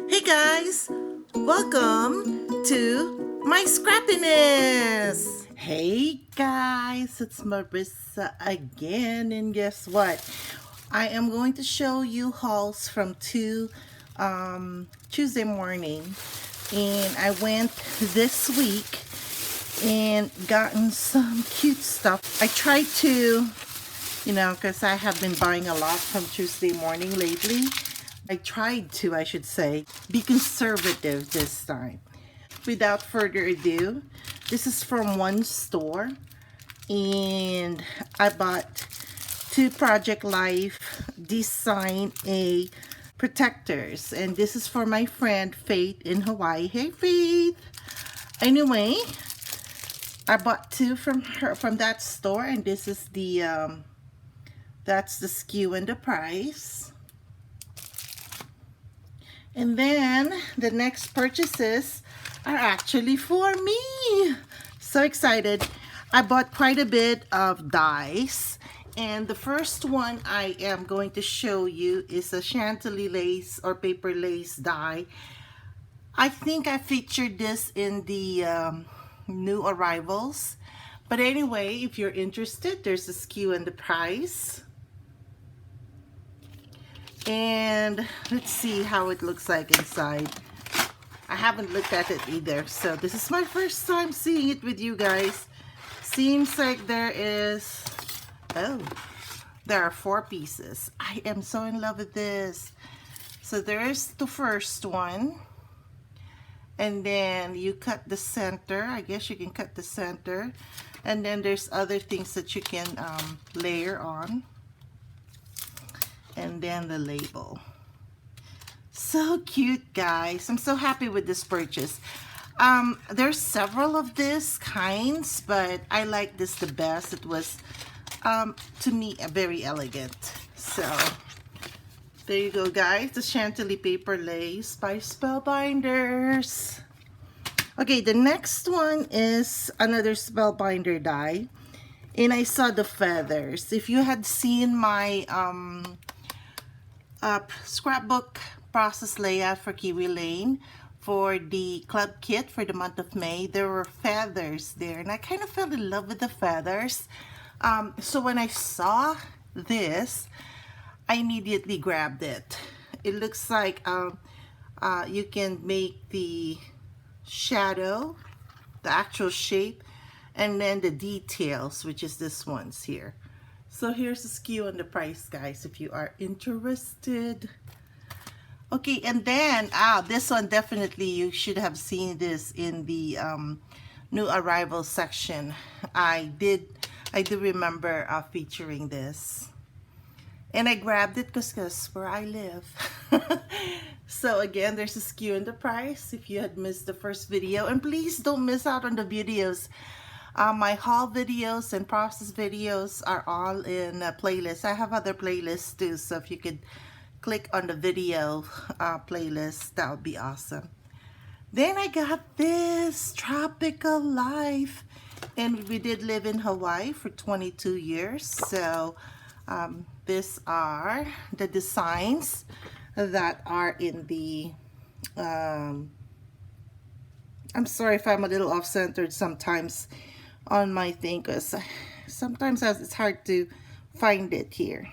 Hey guys, welcome to my scrappiness. Hey guys, it's Marissa again, and guess what? I am going to show you hauls from Tuesday morning, and I went this week and gotten some cute stuff. I tried to, because I have been buying a lot from Tuesday morning lately. I tried to, I should say, be conservative this time. Without further ado, this is from one store, and I bought two Project Life Design A protectors, and this is for my friend Faith in Hawaii. Hey Faith! Anyway, I bought two from that store, and this is the that's the SKU and the price. And then the next purchases are actually for me. So excited. I bought quite a bit of dies. And the first one I am going to show you is a chantilly lace or paper lace die. I think I featured this in the new arrivals. But anyway, if you're interested, there's a SKU and the price. And let's see how it looks like inside. I haven't looked at it either, so this is my first time seeing it with you guys. Seems like there are 4 pieces. I am so in love with this. So there's the first one, and then you cut the center. I guess you can cut the center, and then there's other things that you can layer on, and then the label. So cute, guys. I'm so happy with this purchase. There's several of this kinds, but I like this the best. It was to me very elegant. So there you go, guys, the chantilly paper lace by Spellbinders. Okay, the next one is another Spellbinder die, and I saw the feathers. If you had seen my scrapbook process layout for Kiwi Lane for the club kit for the month of May, there were feathers there, and I kind of fell in love with the feathers. So when I saw this, I immediately grabbed it. It looks like you can make the shadow, the actual shape, and then the details, which is this one's here. So here's the SKU and the price, guys, if you are interested. Okay, and then this one, definitely you should have seen this in the new arrival section. I do remember featuring this, and I grabbed it because that's where I live. So again, there's a SKU and the price if you had missed the first video, and please don't miss out on the videos. My haul videos and process videos are all in a playlist. I have other playlists too, so if you could click on the video playlist, that would be awesome. Then I got this Tropical Life, and we did live in Hawaii for 22 years. So these are the designs that are in the I'm sorry if I'm a little off-centered sometimes on my thing, because sometimes it's hard to find it here.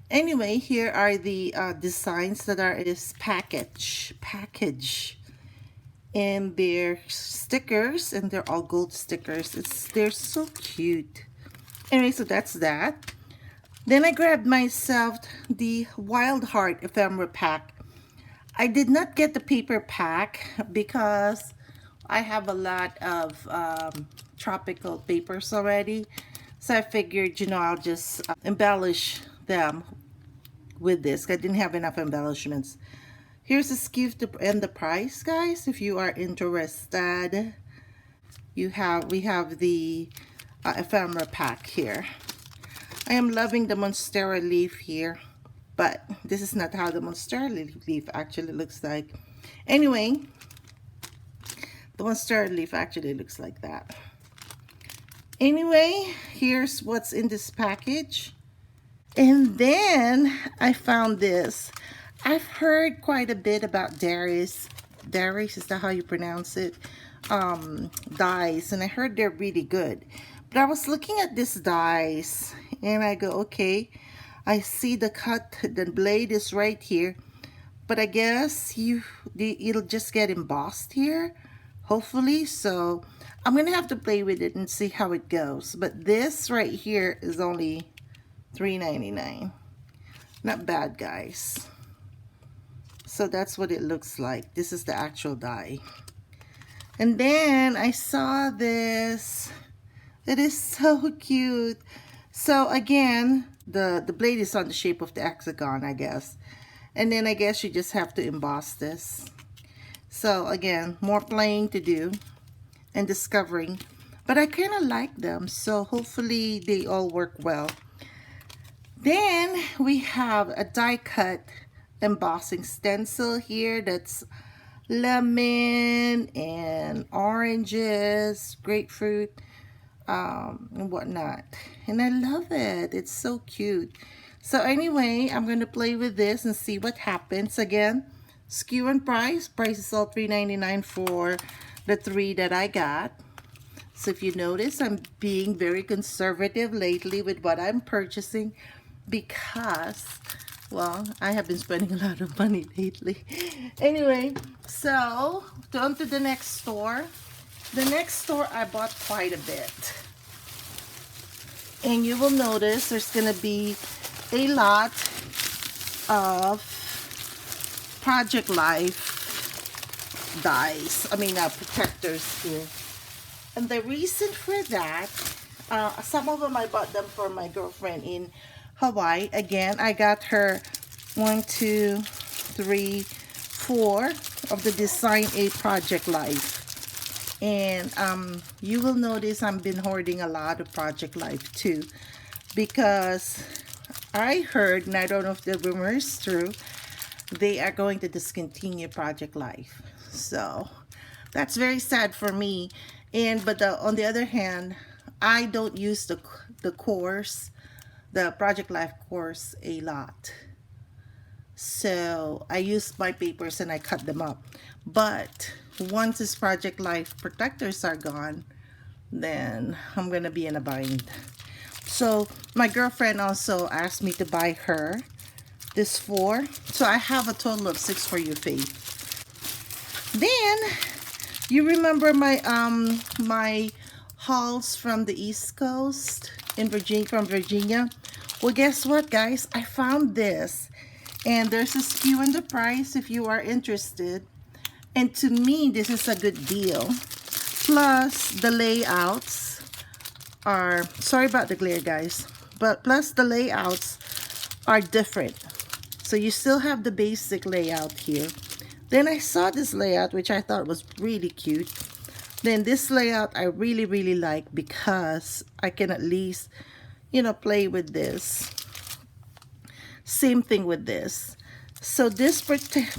Anyway, here are the designs that are in this package, and they're stickers, and they're all gold stickers. They're so cute. Anyway, so that's that. Then I grabbed myself the Wild Heart ephemera pack. I did not get the paper pack because I have a lot of tropical papers already. So I figured, I'll just embellish them with this. I didn't have enough embellishments. Here's the SKU and the price, guys, if you are interested. We have the ephemera pack here. I am loving the Monstera leaf here, but this is not how the Monstera leaf actually looks like. Anyway, the Monstera leaf actually looks like that. Anyway, here's what's in this package. And then I found this. I've heard quite a bit about Darius, is that how you pronounce it? Dies, and I heard they're really good. But I was looking at this dies, and I go, okay, I see the cut, the blade is right here, but I guess it'll just get embossed here, hopefully. So I'm gonna have to play with it and see how it goes. But this right here is only $3.99. Not bad, guys. So that's what it looks like. This is the actual die. And then I saw this. It is so cute. So again, the blade is on the shape of the hexagon, I guess. And then I guess you just have to emboss this. So again, more playing to do and discovering. But I kind of like them, so hopefully they all work well. Then we have a die cut embossing stencil here that's lemon and oranges, grapefruit, and whatnot. And I love it. It's so cute. So anyway, I'm going to play with this and see what happens. Again, SKU and price. Price is all $3.99 for the 3 that I got. So if you notice, I'm being very conservative lately with what I'm purchasing because, well, I have been spending a lot of money lately. Anyway, so on to the next store. The next store I bought quite a bit. And you will notice there's going to be a lot of Project Life dies. Protectors here. And the reason for that, some of them I bought them for my girlfriend in Hawaii. Again, I got her 1, 2, 3, 4 of the Design A Project Life. And you will notice I've been hoarding a lot of Project Life too, because I heard, and I don't know if the rumor is true, they are going to discontinue Project Life. So that's very sad for me. But on the other hand, I don't use the course, the Project Life course, a lot. So I use my papers and I cut them up. But once this Project Life protectors are gone, then I'm gonna be in a bind. So my girlfriend also asked me to buy her this 4. So I have a total of 6 for you, Faith. Then you remember my my hauls from the East Coast in Virginia? Well, guess what, guys? I found this, and there's a SKU in the price if you are interested. And to me, this is a good deal. Plus, the layouts are, sorry about the glare, guys, but plus the layouts are different. So you still have the basic layout here. Then I saw this layout, which I thought was really cute. Then this layout I really, really like because I can at least, play with this. Same thing with this. So this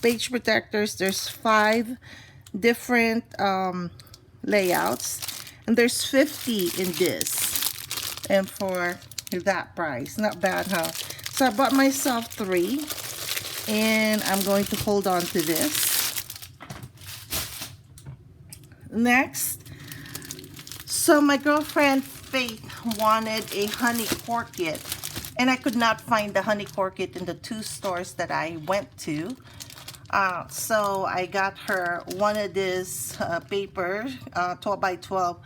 page protectors, there's 5 different layouts, and there's 50 in this, and for that price, not bad, huh? So I bought myself 3, and I'm going to hold on to this. Next, so my girlfriend Faith wanted a honey cork kit. And I could not find the honey cork kit in the 2 stores that I went to. So I got her one of this paper, 12 by 12,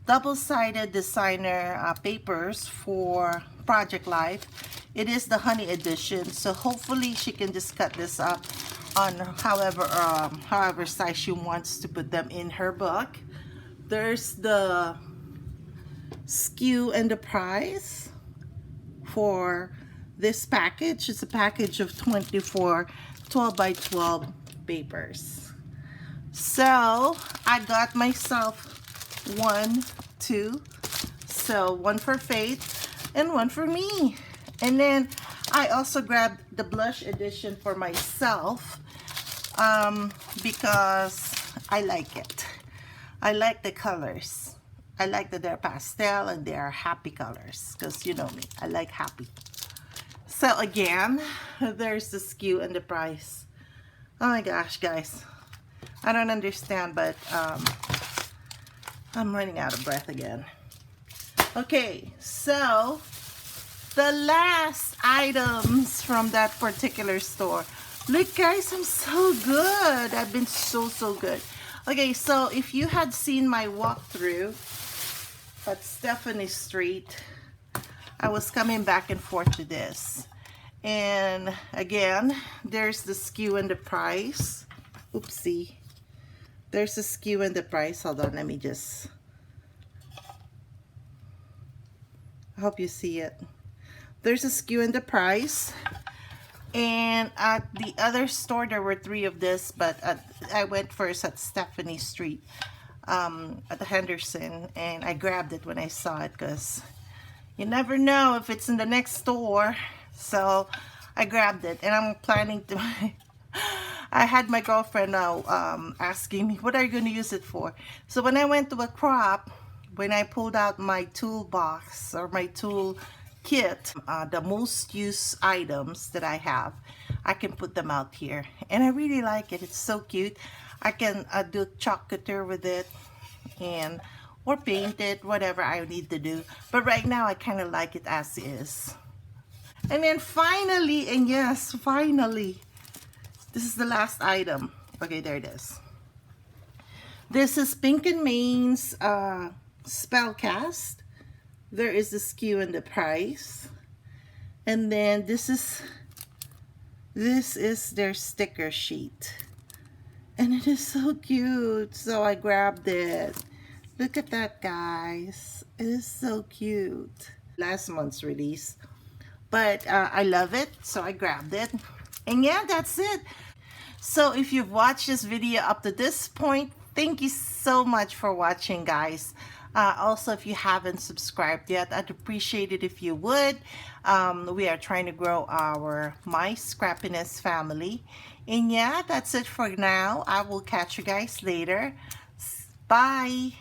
double-sided designer papers for Project Life. It is the honey edition, so hopefully she can just cut this up on however size she wants to put them in her book. There's the SKU and the price for this package. It's a package of 24 12 by 12 papers. So I got myself 1, 2, so 1 for Faith and 1 for me. And then I also grabbed the blush edition for myself because I like it. I like the colors. I like that they're pastel and they are happy colors, because you know me, I like happy. So again, there's the SKU and the price. Oh my gosh, guys. I don't understand, but I'm running out of breath again. Okay, so the last items from that particular store. Look, guys, I'm so good. I've been so good. Okay, so if you had seen my walkthrough at Stephanie Street, I was coming back and forth to this. And again, there's the SKU and the price. Oopsie. There's the SKU and the price. Hold on, let me just... I hope you see it. There's a SKU and the price. And at the other store, there were 3 of this, but I went first at Stephanie Street, at the Henderson, and I grabbed it when I saw it because you never know if it's in the next store. So I grabbed it, and I'm planning to... I had my girlfriend now asking me, what are you going to use it for? So when I went to a crop, when I pulled out my toolbox or my tool kit, the most used items that I have, I can put them out here. And I really like it. It's so cute. I can do chalk cutter with it, and or paint it, whatever I need to do. But right now, I kind of like it as is. And then finally, and yes, finally, this is the last item. Okay, there it is. This is Pink & Main's Spellcast. There is the SKU and the price. And then this is their sticker sheet. And it is so cute. So I grabbed it. Look at that, guys. It is so cute. Last month's release. But I love it, so I grabbed it. And yeah, that's it. So if you've watched this video up to this point, thank you so much for watching, guys. Also, if you haven't subscribed yet, I'd appreciate it if you would. We are trying to grow our My Scrappiness family. And yeah, that's it for now. I will catch you guys later. Bye.